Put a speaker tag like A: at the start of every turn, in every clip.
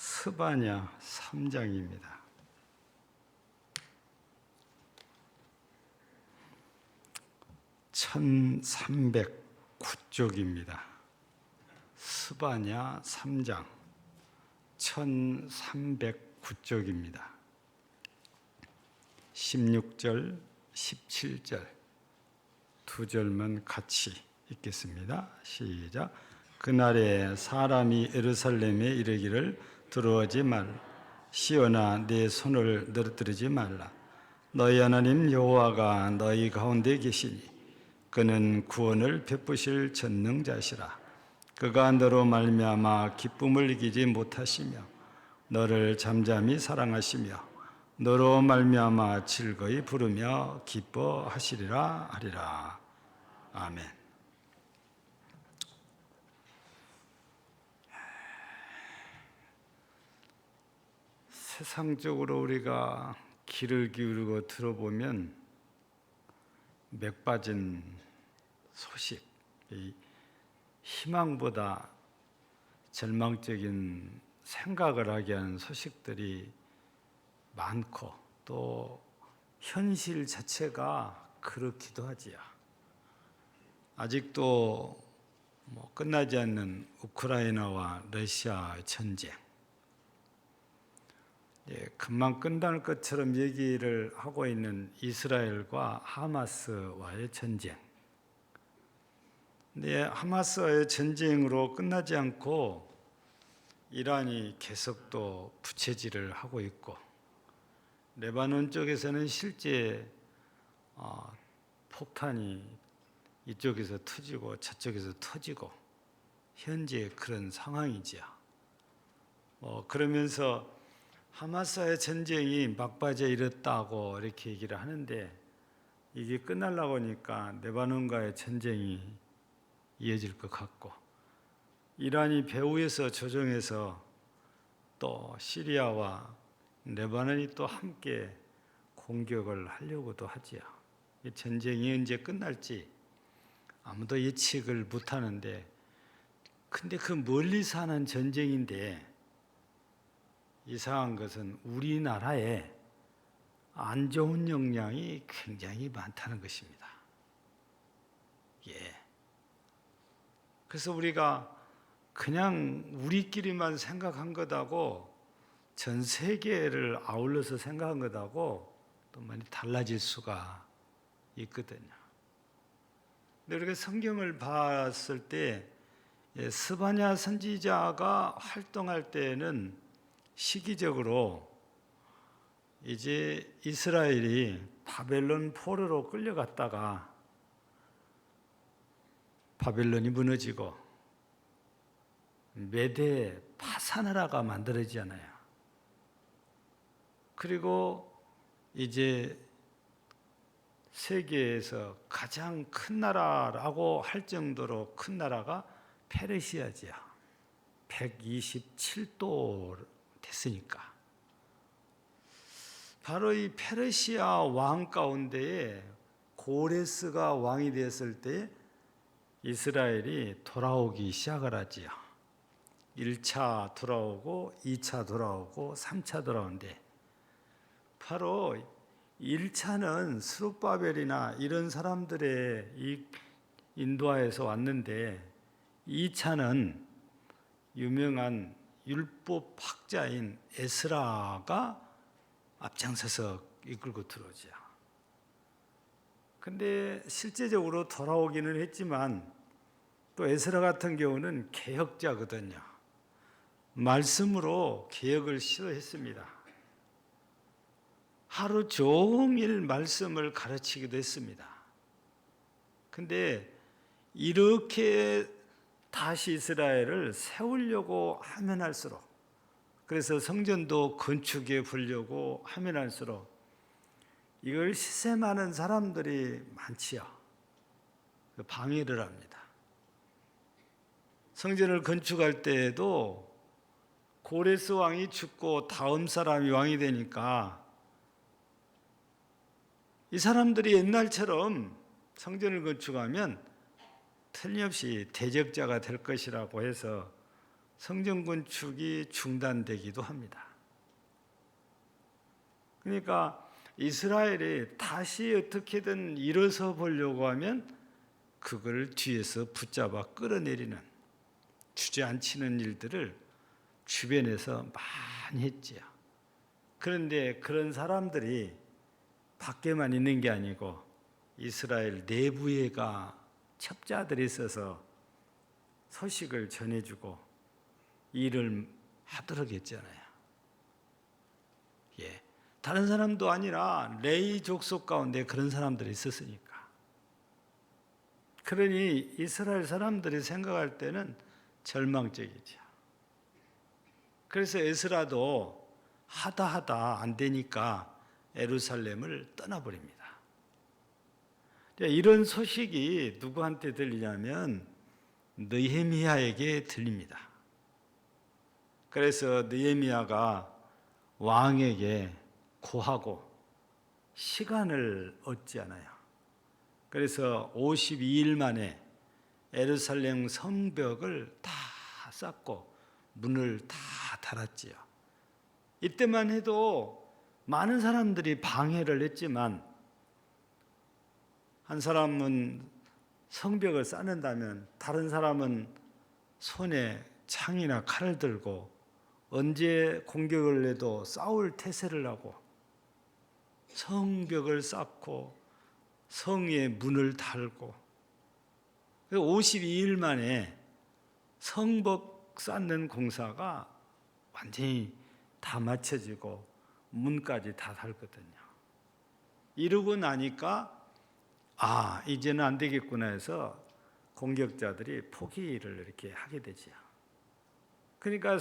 A: 스바냐 3장입니다. (1309쪽입니다) 스바냐 3장 1309쪽입니다. 16절, 17절 두 절만 같이 읽겠습니다. 시작. 그날에 사람이 예루살렘에 이르기를 들어오지 말라. 시온아 내 손을 늘어뜨리지 말라. 너희 하나님 여호와가 너희 가운데 계시니 그는 구원을 베푸실 전능자시라. 그가 너로 말미암아 기쁨을 이기지 못하시며 너를 잠잠히 사랑하시며 너로 말미암아 즐거이 부르며 기뻐하시리라 하리라. 아멘. 세상적으로 우리가 귀를 기울이고 들어보면 맥 빠진 소식, 희망보다 절망적인 생각을 하게 하는 소식들이 많고 또 현실 자체가 그렇기도 하지요. 아직도 끝나지 않는 우크라이나와 러시아의 전쟁, 금방 끝날 것처럼 얘기를 하고 있는 이스라엘과 하마스와의 전쟁. 근데 하마스와의 전쟁으로 끝나지 않고 이란이 계속 또 부채질을 하고 있고, 레바논 쪽에서는 실제 폭탄이 이쪽에서 터지고 저쪽에서 터지고 현재 그런 상황이지요. 그러면서 하마스와의 전쟁이 막바지에 이르렀다고 이렇게 얘기를 하는데, 이게 끝나려고 하니까 레바논과의 전쟁이 이어질 것 같고, 이란이 배후에서 조종해서 또 시리아와 레바논이 또 함께 공격을 하려고도 하지요. 이 전쟁이 언제 끝날지 아무도 예측을 못하는데, 근데 그 멀리서 하는 전쟁인데 이상한 것은 우리나라에 안 좋은 영향이 굉장히 많다는 것입니다. 그래서 우리가 그냥 우리끼리만 생각한 것하고 전 세계를 아울러서 생각한 것하고 또 많이 달라질 수가 있거든요. 근데 우리가 성경을 봤을 때 스바냐 선지자가 활동할 때는 시기적으로 이제 이스라엘이 바벨론 포로로 끌려갔다가 바벨론이 무너지고 메대 파사나라가 만들어지잖아요. 그리고 이제 세계에서 가장 큰 나라라고 할 정도로 큰 나라가 페르시아지요. 127도 됐으니까. 바로 이 페르시아 왕 가운데에 고레스가 왕이 되었을 때 이스라엘이 돌아오기 시작을 하지요. 1차 돌아오고 2차 돌아오고 3차 돌아오는데, 바로 1차는 스룹바벨이나 이런 사람들의 이 인도하에서 왔는데, 2차는 유명한 율법학자인 에스라가 앞장서서 이끌고 들어오죠. 근데 실제적으로 돌아오기는 했지만 또 에스라 같은 경우는 개혁자거든요. 말씀으로 개혁을 시도했습니다. 하루 종일 말씀을 가르치기도 했습니다. 근데 이렇게 다시 이스라엘을 세우려고 하면 할수록, 그래서 성전도 건축해 보려고 하면 할수록 이걸 시샘하는 사람들이 많지요. 방해를 합니다. 성전을 건축할 때에도 고레스 왕이 죽고 다음 사람이 왕이 되니까 이 사람들이 옛날처럼 성전을 건축하면 틀림없이 대적자가 될 것이라고 해서 성전 건축이 중단되기도 합니다. 그러니까 이스라엘이 다시 어떻게든 일어서 보려고 하면 그걸 뒤에서 붙잡아 끌어내리는, 주저앉히는 일들을 주변에서 많이 했지요. 그런데 그런 사람들이 밖에만 있는 게 아니고 이스라엘 내부에가 첩자들이 있어서 소식을 전해주고 일을 하도록 했잖아요. 예, 다른 사람도 아니라 레위 족속 가운데 그런 사람들이 있었으니까. 그러니 이스라엘 사람들이 생각할 때는 절망적이죠. 그래서 에스라도 하다 안 되니까 예루살렘을 떠나버립니다. 이런 소식이 누구한테 들리냐면 느헤미야에게 들립니다. 그래서 느헤미야가 왕에게 고하고 시간을 얻지 않아요. 그래서 52일 만에 예루살렘 성벽을 다 쌓고 문을 다 닫았지요. 이때만 해도 많은 사람들이 방해를 했지만 한 사람은 성벽을 쌓는다면 다른 사람은 손에 창이나 칼을 들고 언제 공격을 해도 싸울 태세를 하고 성벽을 쌓고 성의 문을 달고 52일 만에 성벽 쌓는 공사가 완전히 다 마쳐지고 문까지 다 닳거든요. 이러고 나니까 이제는 안 되겠구나 해서 공격자들이 포기를 이렇게 하게 되죠. 그러니까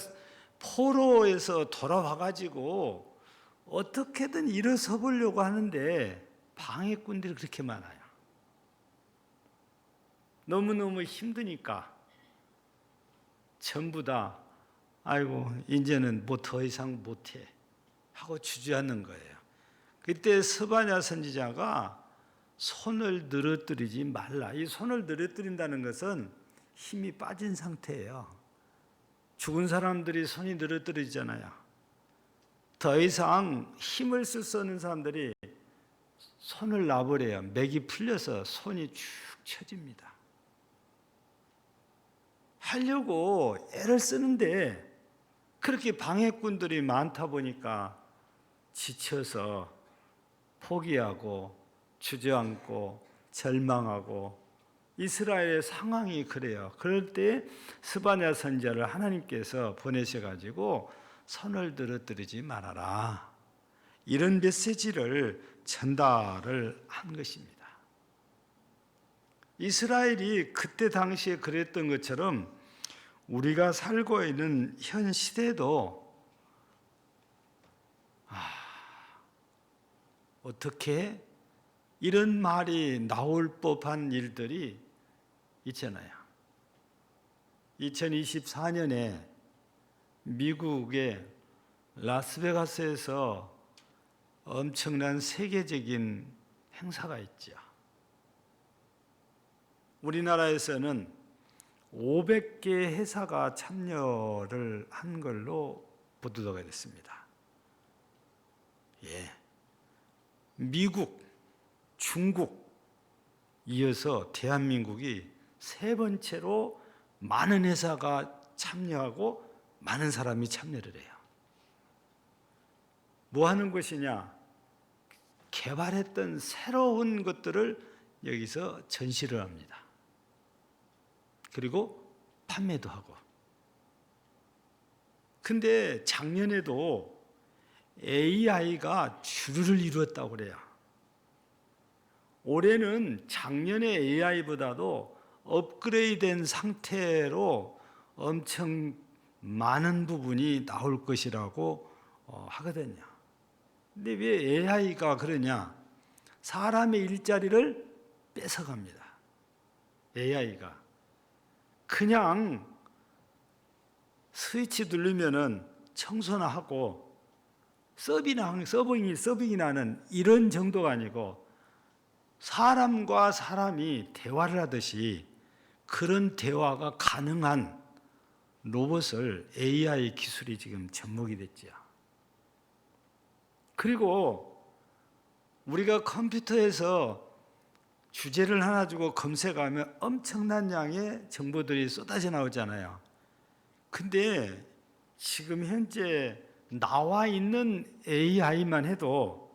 A: 포로에서 돌아와 가지고 어떻게든 일어서 보려고 하는데 방해꾼들이 그렇게 많아요. 너무너무 힘드니까 전부 다 아이고 이제는 뭐 더 이상 못해 하고 주저하는 거예요. 그때 스바냐 선지자가 손을 늘어뜨리지 말라. 이 손을 늘어뜨린다는 것은 힘이 빠진 상태예요. 죽은 사람들이 손이 늘어뜨리잖아요. 더 이상 힘을 쓸 수 없는 사람들이 손을 놔버려요. 맥이 풀려서 손이 축 처집니다. 하려고 애를 쓰는데 그렇게 방해꾼들이 많다 보니까 지쳐서 포기하고 주저앉고 절망하고 이스라엘의 상황이 그래요. 그럴 때 스바냐 선지자를 하나님께서 보내셔가지고 손을 늘어뜨리지 말아라. 이런 메시지를 전달을 한 것입니다. 이스라엘이 그때 당시에 그랬던 것처럼 우리가 살고 있는 현 시대도 어떻게 이런 말이 나올 법한 일들이 있잖아요. 2024년에 미국의 라스베가스에서 엄청난 세계적인 행사가 있죠. 우리나라에서는 500개 회사가 참여를 한 걸로 보도가 됐습니다. 미국, 중국 이어서 대한민국이 세 번째로 많은 회사가 참여하고 많은 사람이 참여를 해요. 뭐 하는 것이냐? 개발했던 새로운 것들을 여기서 전시를 합니다. 그리고 판매도 하고. 근데 작년에도 AI가 주류를 이루었다고 그래요. 올해는 작년의 AI보다도 업그레이드된 상태로 엄청 많은 부분이 나올 것이라고 하거든요. 근데 왜 AI가 그러냐? 사람의 일자리를 뺏어갑니다. AI가. 그냥 스위치 누르면은 청소나 하고 서빙이나 하는 이런 정도가 아니고 사람과 사람이 대화를 하듯이 그런 대화가 가능한 로봇을 AI 기술이 지금 접목이 됐죠. 그리고 우리가 컴퓨터에서 주제를 하나 주고 검색하면 엄청난 양의 정보들이 쏟아져 나오잖아요. 근데 지금 현재 나와 있는 AI만 해도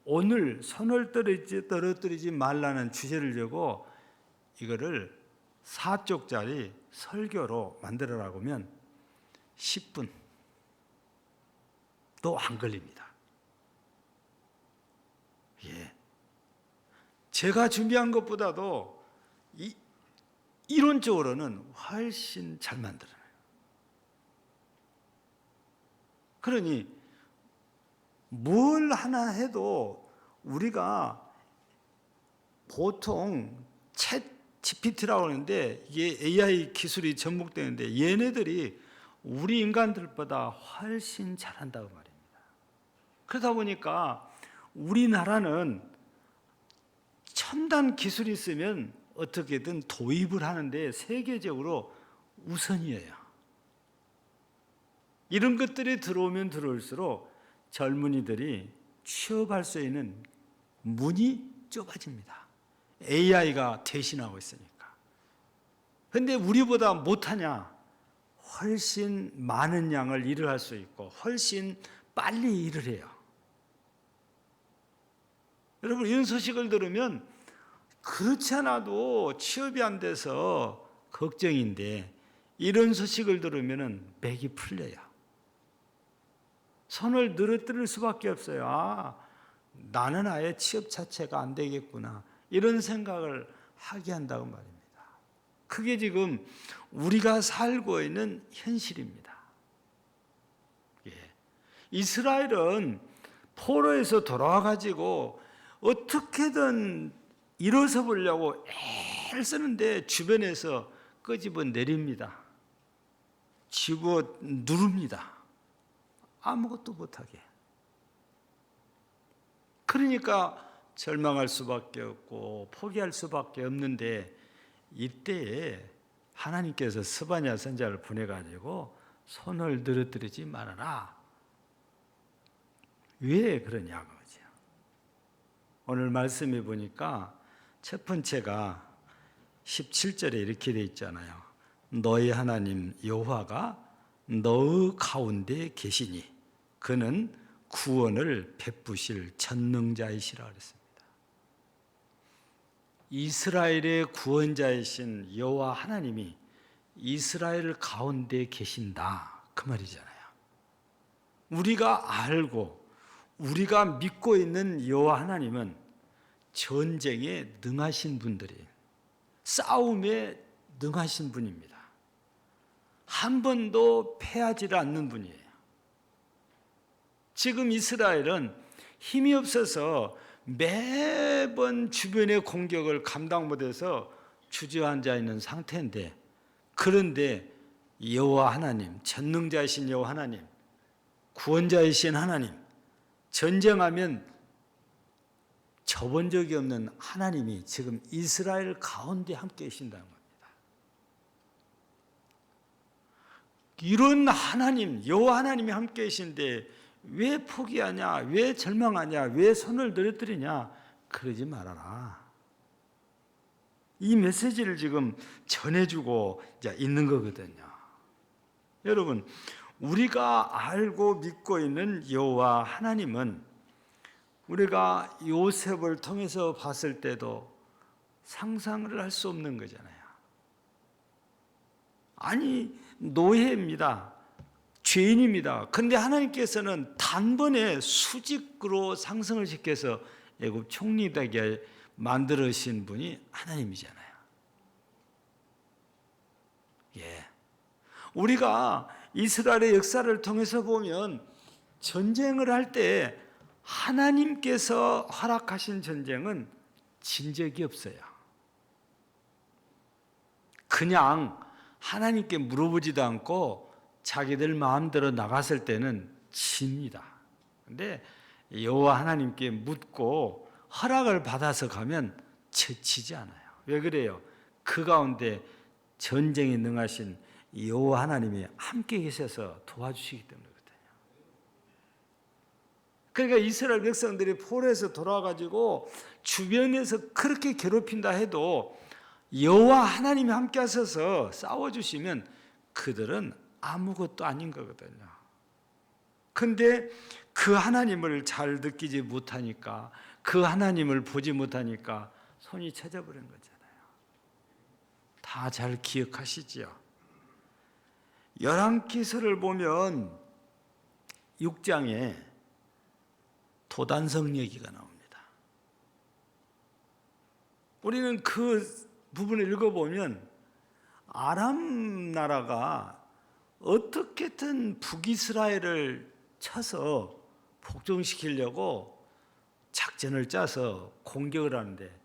A: 오늘 손을 떨어뜨리지 말라는 주제를 주고 이거를 4쪽짜리 설교로 만들어라고 하면 10분도 안 걸립니다. 예. 제가 준비한 것보다도 이론적으로는 훨씬 잘 만들어요. 그러니 뭘 하나 해도 우리가 보통 챗 GPT라고 하는데 이게 AI 기술이 접목되는데 얘네들이 우리 인간들보다 훨씬 잘한다고 말입니다. 그러다 보니까 우리나라는 첨단 기술이 있으면 어떻게든 도입을 하는데 세계적으로 우선이에요. 이런 것들이 들어오면 들어올수록 젊은이들이 취업할 수 있는 문이 좁아집니다. AI가 대신하고 있으니까. 그런데 우리보다 못하냐? 훨씬 많은 양을 일을 할 수 있고 훨씬 빨리 일을 해요. 여러분 이런 소식을 들으면 그렇지 않아도 취업이 안 돼서 걱정인데 이런 소식을 들으면 맥이 풀려요. 손을 늘어뜨릴 수밖에 없어요. 아, 나는 아예 취업 자체가 안 되겠구나. 이런 생각을 하게 한다고 말입니다. 그게 지금 우리가 살고 있는 현실입니다. 예. 이스라엘은 포로에서 돌아와 가지고 어떻게든 일어서 보려고 애를 쓰는데 주변에서 끄집어 내립니다. 집어 누릅니다. 아무것도 못하게. 그러니까 절망할 수밖에 없고 포기할 수밖에 없는데 이때에 하나님께서 스바냐 선지자를 보내가지고 손을 늘어뜨리지 말아라. 왜 그러냐고. 오늘 말씀해 보니까 첫 번째가 17절에 이렇게 되어 있잖아요. 너희 하나님 여호와가 너의 가운데 계시니 그는 구원을 베푸실 전능자이시라 그랬습니다. 이스라엘의 구원자이신 여호와 하나님이 이스라엘 가운데 계신다 그 말이잖아요. 우리가 알고 우리가 믿고 있는 여호와 하나님은 전쟁에 능하신 분들이에요. 싸움에 능하신 분입니다. 한 번도 패하지 않는 분이에요. 지금 이스라엘은 힘이 없어서 매번 주변의 공격을 감당 못해서 주저앉아 있는 상태인데 그런데 여호와 하나님, 전능자이신 여호와 하나님, 구원자이신 하나님 전쟁하면 져본 적이 없는 하나님이 지금 이스라엘 가운데 함께 계신다는 겁니다. 이런 하나님, 여호와 하나님이 함께 계신데 왜 포기하냐, 왜 절망하냐, 왜 손을 늘어뜨리냐 그러지 말아라. 이 메시지를 지금 전해주고 있는 거거든요. 여러분 우리가 알고 믿고 있는 여호와 하나님은 우리가 요셉을 통해서 봤을 때도 상상을 할 수 없는 거잖아요. 아니 노예입니다. 죄인입니다. 그런데 하나님께서는 단번에 수직으로 상승을 시켜서 애굽 총리 되게 만들으신 분이 하나님이잖아요. 예. 우리가 이스라엘의 역사를 통해서 보면 전쟁을 할 때 하나님께서 허락하신 전쟁은 진 적이 없어요. 그냥 하나님께 물어보지도 않고 자기들 마음대로 나갔을 때는 집니다. 그런데 여호와 하나님께 묻고 허락을 받아서 가면 지치지 않아요. 왜 그래요? 그 가운데 전쟁에 능하신 여호와 하나님이 함께 계셔서 도와주시기 때문이거든요. 그러니까 이스라엘 백성들이 포로에서 돌아와가지고 주변에서 그렇게 괴롭힌다 해도 여호와 하나님이 함께 하셔서 싸워주시면 그들은 아무것도 아닌 거거든요. 근데 그 하나님을 잘 느끼지 못하니까, 그 하나님을 보지 못하니까 손이 쳐져버린 거잖아요. 다 잘 기억하시지요? 열왕기서를 보면 6장에 도단성 얘기가 나옵니다. 우리는 그 부분을 읽어보면 아람 나라가 어떻게든 북이스라엘을 쳐서 복종시키려고 작전을 짜서 공격을 하는데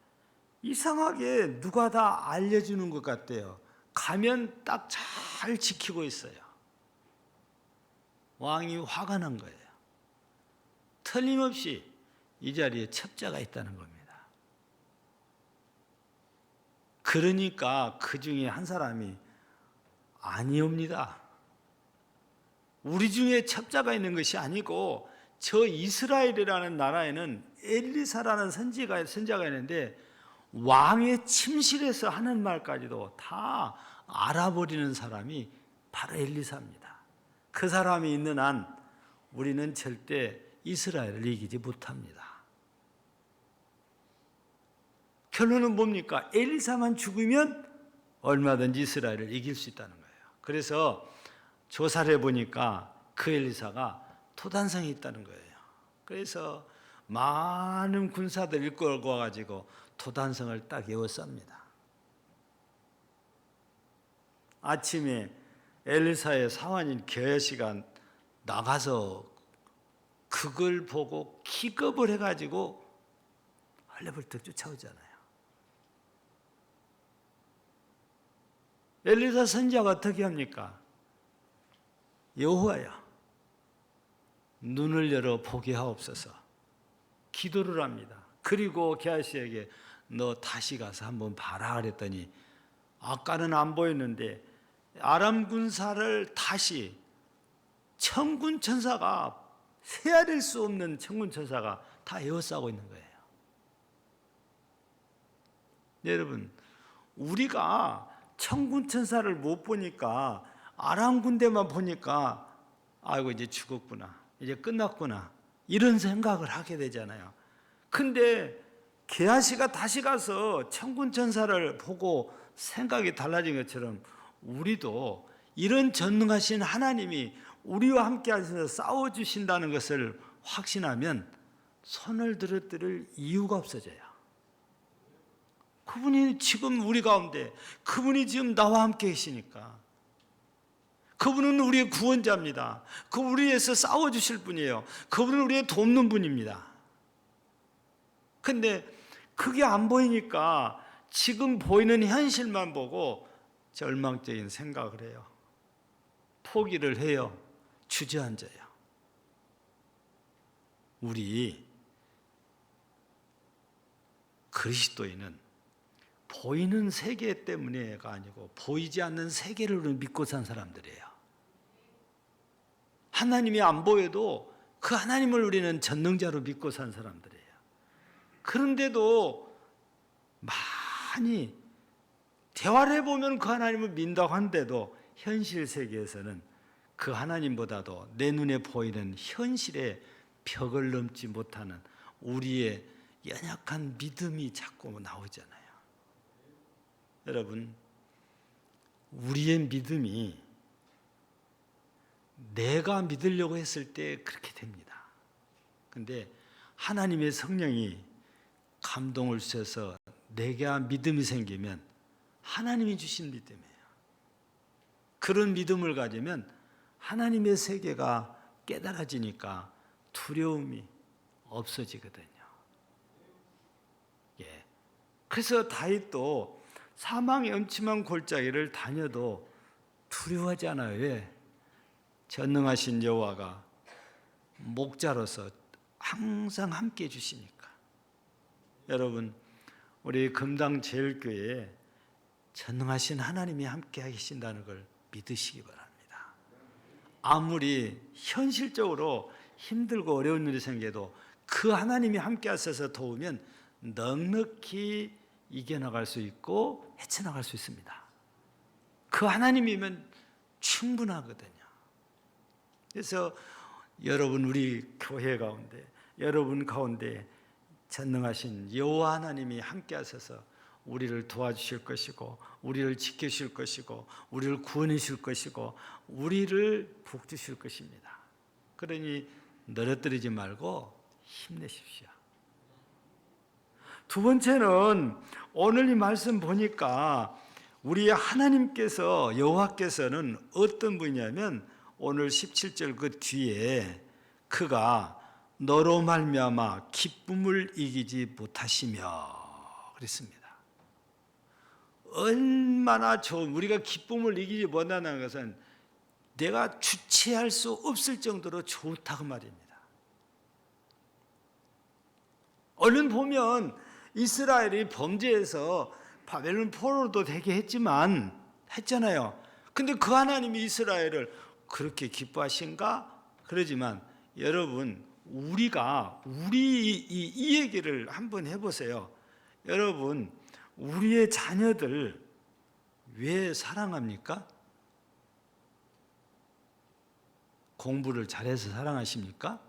A: 이상하게 누가 다 알려주는 것 같대요. 가면 딱 잘 지키고 있어요. 왕이 화가 난 거예요. 틀림없이 이 자리에 첩자가 있다는 겁니다. 그러니까 그 중에 한 사람이 아니옵니다. 우리 중에 첩자가 있는 것이 아니고 저 이스라엘이라는 나라에는 엘리사라는 선지자가 있는데 왕의 침실에서 하는 말까지도 다 알아버리는 사람이 바로 엘리사입니다. 그 사람이 있는 한 우리는 절대 이스라엘을 이기지 못합니다. 결론은 뭡니까? 엘리사만 죽으면 얼마든지 이스라엘을 이길 수 있다는 거예요. 그래서 조사를 해보니까 그 엘리사가 토단성에 있다는 거예요. 그래서 많은 군사들을 끌고 와가지고 토단성을 딱 에워쌉니다. 아침에 엘리사의 사환인 게하시가 나가서 그걸 보고 기겁을 해가지고 헐레벌떡 쫓아오잖아요. 엘리사 선지자가 어떻게 합니까? 여호와야, 눈을 열어 보게 하옵소서. 기도를 합니다. 그리고 게하시에게 너 다시 가서 한번 봐라 그랬더니 아까는 안 보였는데 아람 군사를 다시 천군 천사가 세아릴 수 없는 천군 천사가 다 에워싸고 있는 거예요. 여러분, 우리가 천군 천사를 못 보니까 아람 군대만 보니까 아이고 이제 죽었구나, 이제 끝났구나 이런 생각을 하게 되잖아요. 근데 게하시가 다시 가서 천군 천사를 보고 생각이 달라진 것처럼 우리도 이런 전능하신 하나님이 우리와 함께 하셔서 싸워주신다는 것을 확신하면 손을 들어드릴 이유가 없어져요. 그분이 지금 우리 가운데, 그분이 지금 나와 함께 계시니까. 그분은 우리의 구원자입니다. 그분을 위해서 싸워주실 분이에요. 그분은 우리의 돕는 분입니다. 근데 그게 안 보이니까 지금 보이는 현실만 보고 절망적인 생각을 해요. 포기를 해요. 주저앉아요. 우리 그리스도인은 보이는 세계 때문에가 아니고 보이지 않는 세계를 믿고 산 사람들이에요. 하나님이 안 보여도 그 하나님을 우리는 전능자로 믿고 산 사람들이에요. 그런데도 많이 대화를 해보면 그 하나님을 믿는다고 하는데도 현실 세계에서는 그 하나님보다도 내 눈에 보이는 현실의 벽을 넘지 못하는 우리의 연약한 믿음이 자꾸 나오잖아요. 여러분, 우리의 믿음이 내가 믿으려고 했을 때 그렇게 됩니다. 근데 하나님의 성령이 감동을 주셔서 내가 믿음이 생기면 하나님이 주신 믿음이에요. 그런 믿음을 가지면 하나님의 세계가 깨달아지니까 두려움이 없어지거든요. 예. 그래서 다윗도 사망의 음침한 골짜기를 다녀도 두려워하지 않아요. 왜? 전능하신 여호와가 목자로서 항상 함께 해주시니까. 여러분, 우리 금당 제일교회에 전능하신 하나님이 함께 계신다는 걸 믿으시기 바랍니다. 아무리 현실적으로 힘들고 어려운 일이 생겨도 그 하나님이 함께 하셔서 도우면 넉넉히 이겨나갈 수 있고 헤쳐나갈 수 있습니다. 그 하나님이면 충분하거든요. 그래서 여러분, 우리 교회 가운데, 여러분 가운데 전능하신 여호와 하나님이 함께 하셔서 우리를 도와주실 것이고, 우리를 지켜주실 것이고, 우리를 구원해 주실 것이고, 우리를 복주실 것입니다. 그러니 늘어뜨리지 말고 힘내십시오. 두 번째는 오늘 이 말씀 보니까 우리 하나님께서, 여호와께서는 어떤 분이냐면 오늘 17절 그 뒤에 그가 너로 말미암아 기쁨을 이기지 못하시며 그랬습니다. 얼마나 좋은, 우리가 기쁨을 이기지 못한다는 것은 내가 주체할 수 없을 정도로 좋다고 말입니다. 얼른 보면 이스라엘이 범죄해서 바벨론 포로도 되게 했잖아요. 근데 그 하나님이 이스라엘을 그렇게 기뻐하신가? 그러지만 여러분, 우리가 이 얘기를 한번 해보세요. 여러분, 우리의 자녀들 왜 사랑합니까? 공부를 잘해서 사랑하십니까?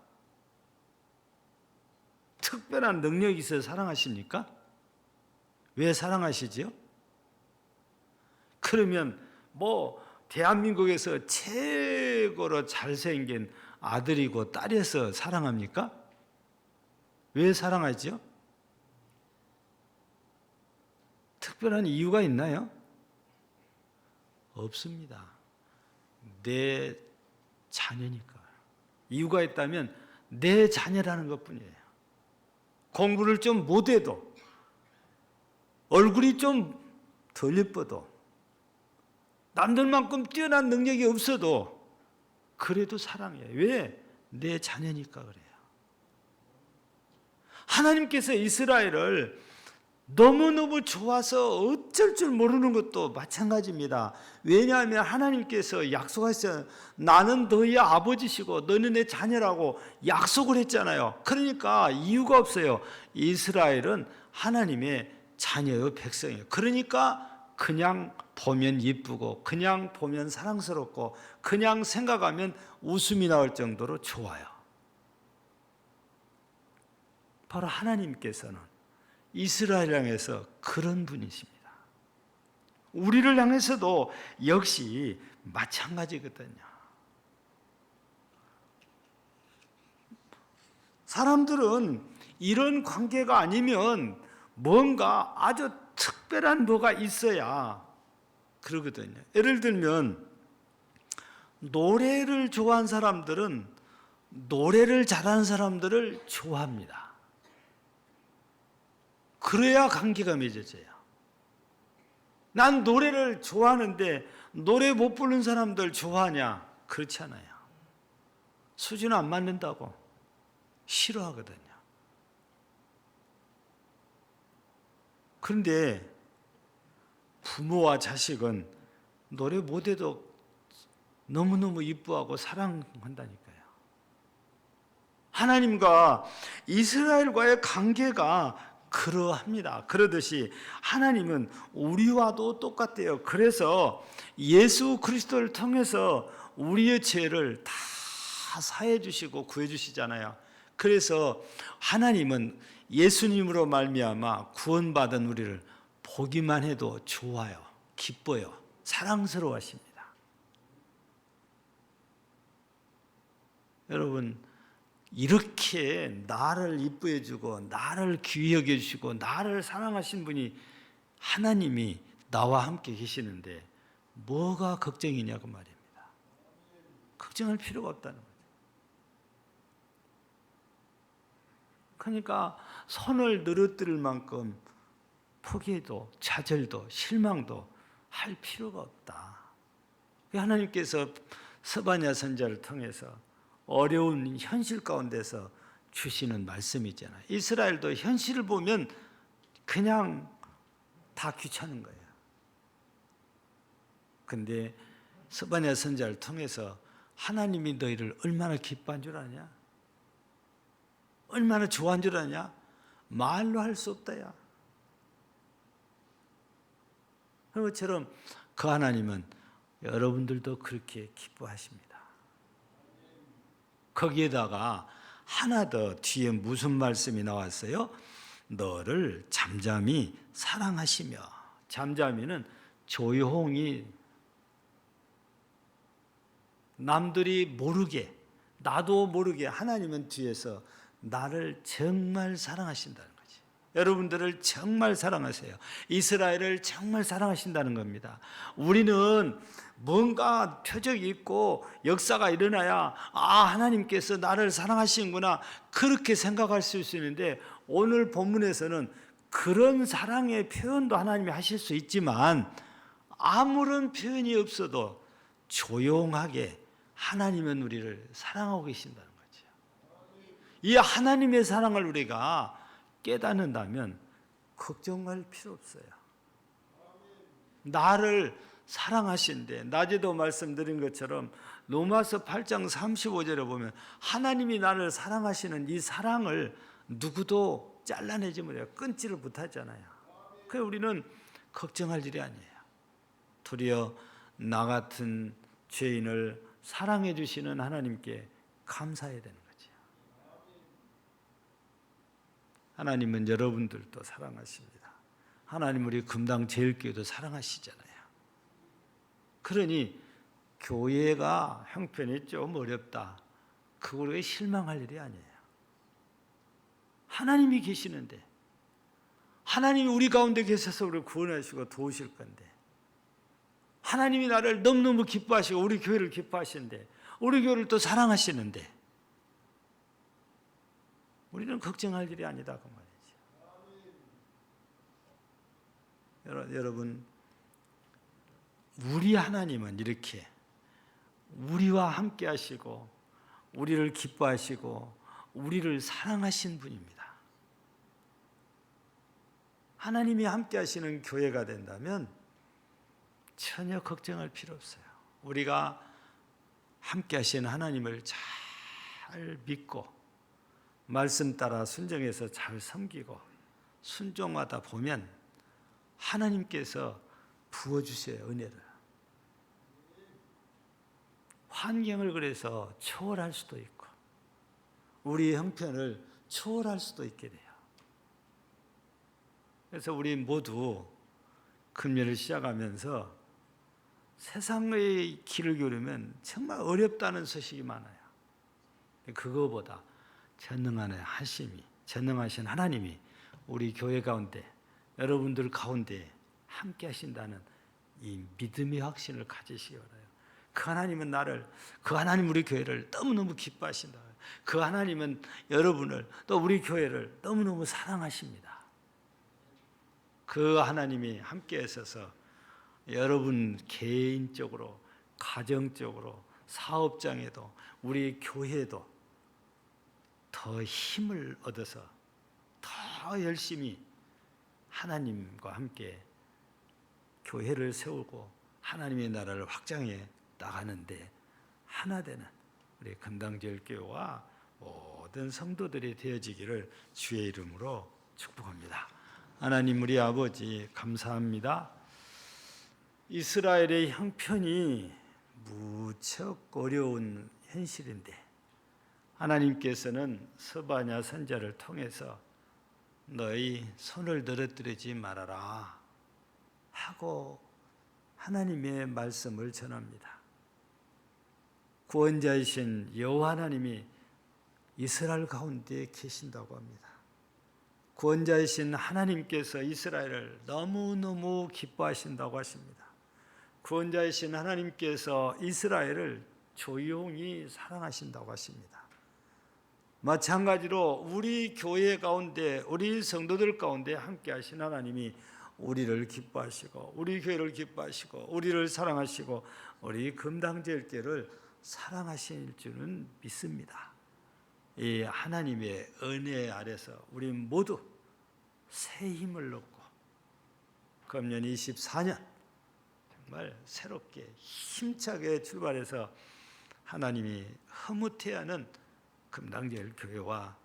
A: 특별한 능력이 있어서 사랑하십니까? 왜 사랑하시지요? 그러면 대한민국에서 최고로 잘생긴 아들이고 딸에서 사랑합니까? 왜 사랑하죠? 특별한 이유가 있나요? 없습니다. 내 자녀니까. 이유가 있다면 내 자녀라는 것뿐이에요. 공부를 좀 못해도, 얼굴이 좀 덜 예뻐도, 남들만큼 뛰어난 능력이 없어도 그래도 사랑해요. 왜? 내 자녀니까 그래요. 하나님께서 이스라엘을 너무너무 좋아서 어쩔 줄 모르는 것도 마찬가지입니다. 왜냐하면 하나님께서 약속하셨어요. 나는 너희 아버지시고 너는 내 자녀라고 약속을 했잖아요. 그러니까 이유가 없어요. 이스라엘은 하나님의 자녀의 백성이에요. 그러니까 그냥 보면 예쁘고, 그냥 보면 사랑스럽고, 그냥 생각하면 웃음이 나올 정도로 좋아요. 바로 하나님께서는 이스라엘 향해서 그런 분이십니다. 우리를 향해서도 역시 마찬가지거든요. 사람들은 이런 관계가 아니면 뭔가 아주 특별한 뭐가 있어야 그러거든요. 예를 들면 노래를 좋아하는 사람들은 노래를 잘하는 사람들을 좋아합니다. 그래야 관계가 맺어져요. 난 노래를 좋아하는데 노래 못 부르는 사람들 좋아하냐? 그렇지 않아요. 수준 안 맞는다고 싫어하거든요. 그런데 부모와 자식은 노래 못해도 너무너무 이뻐하고 사랑한다니까요. 하나님과 이스라엘과의 관계가 그러합니다. 그러듯이 하나님은 우리와도 똑같대요. 그래서 예수 그리스도를 통해서 우리의 죄를 다 사해 주시고 구해 주시잖아요. 그래서 하나님은 예수님으로 말미암아 구원받은 우리를 보기만 해도 좋아요. 기뻐요. 사랑스러워하십니다. 여러분, 이렇게 나를 이뻐해 주고 나를 귀히 여겨 주시고 나를 사랑하신 분이 하나님이 나와 함께 계시는데 뭐가 걱정이냐고 말입니다. 걱정할 필요가 없다는 거죠. 그러니까 손을 늘어뜨릴 만큼 포기도 좌절도 실망도 할 필요가 없다. 하나님께서 스바냐 선지자를 통해서 어려운 현실 가운데서 주시는 말씀이잖아요. 이스라엘도 현실을 보면 그냥 다 귀찮은 거예요. 근데 스바냐 선지자를 통해서 하나님이 너희를 얼마나 기뻐한 줄 아냐? 얼마나 좋아한 줄 아냐? 말로 할 수 없다야. 그런 것처럼 그 하나님은 여러분들도 그렇게 기뻐하십니다. 거기에다가 하나 더 뒤에 무슨 말씀이 나왔어요? 너를 잠잠히 사랑하시며. 잠잠히는 조용히 남들이 모르게, 나도 모르게 하나님은 뒤에서 나를 정말 사랑하신다는 거지. 여러분들을 정말 사랑하세요. 이스라엘을 정말 사랑하신다는 겁니다. 우리는 뭔가 표적이 있고 역사가 일어나야 하나님께서 나를 사랑하시는구나 그렇게 생각할 수 있는데, 오늘 본문에서는 그런 사랑의 표현도 하나님이 하실 수 있지만 아무런 표현이 없어도 조용하게 하나님은 우리를 사랑하고 계신다는 거죠. 이 하나님의 사랑을 우리가 깨닫는다면 걱정할 필요 없어요. 나를 사랑하신데, 낮에도 말씀드린 것처럼 로마서 8장 35절에 보면 하나님이 나를 사랑하시는 이 사랑을 누구도 잘라내지 못해요. 끊지를 못하잖아요. 그래서 우리는 걱정할 일이 아니에요. 도리어 나 같은 죄인을 사랑해 주시는 하나님께 감사해야 되는 거죠. 하나님은 여러분들도 사랑하십니다. 하나님 우리 금당 제일교회도 사랑하시잖아요. 그러니 교회가 형편이 좀 어렵다, 그거에 실망할 일이 아니에요. 하나님이 계시는데, 하나님이 우리 가운데 계셔서 우리를 구원하시고 도우실 건데, 하나님이 나를 너무너무 기뻐하시고 우리 교회를 기뻐하시는데, 우리 교회를 또 사랑하시는데 우리는 걱정할 일이 아니다 그 말이죠. 여러분, 우리 하나님은 이렇게 우리와 함께 하시고 우리를 기뻐하시고 우리를 사랑하신 분입니다. 하나님이 함께 하시는 교회가 된다면 전혀 걱정할 필요 없어요. 우리가 함께 하시는 하나님을 잘 믿고 말씀 따라 순종해서 잘 섬기고 순종하다 보면 하나님께서 부어주셔요, 은혜를. 환경을 그래서 초월할 수도 있고 우리의 형편을 초월할 수도 있게 돼요. 그래서 우리 모두 금요일을 시작하면서 세상의 길을 걸으면 정말 어렵다는 소식이 많아요. 그거보다 전능하신 하나님이 우리 교회 가운데, 여러분들 가운데 함께 하신다는 이 믿음의 확신을 가지시기 바라요. 그 하나님 우리 교회를 너무너무 기뻐하신다. 그 하나님은 여러분을, 또 우리 교회를 너무너무 사랑하십니다. 그 하나님이 함께 하셔서 여러분 개인적으로, 가정적으로, 사업장에도, 우리 교회에도 더 힘을 얻어서 더 열심히 하나님과 함께 교회를 세우고 하나님의 나라를 확장해 나가는데 하나 되는 우리 금당제일교회와 모든 성도들이 되어지기를 주의 이름으로 축복합니다. 하나님 우리 아버지 감사합니다. 이스라엘의 형편이 무척 어려운 현실인데 하나님께서는 스바냐 선지자를 통해서 너희 손을 늘어뜨리지 말아라 하고 하나님의 말씀을 전합니다. 구원자이신 여호와 하나님이 이스라엘 가운데 계신다고 합니다. 구원자이신 하나님께서 이스라엘을 너무너무 기뻐하신다고 하십니다. 구원자이신 하나님께서 이스라엘을 조용히 사랑하신다고 하십니다. 마찬가지로 우리 교회 가운데, 우리 성도들 가운데 함께 하신 하나님이 우리를 기뻐하시고 우리 교회를 기뻐하시고 우리를 사랑하시고 우리 금당제일교회를 사랑하실 줄은 믿습니다. 이 하나님의 은혜 아래서 우리 모두 새 힘을 얻고 금년 24년 정말 새롭게 힘차게 출발해서 하나님이 흐뭇해하는 금당제일 교회와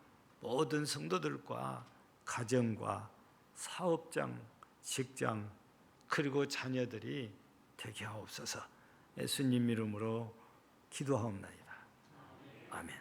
A: 모든 성도들과 가정과 사업장, 직장 그리고 자녀들이 되게 하옵소서. 예수님 이름으로 기도하옵나이다. 아멘.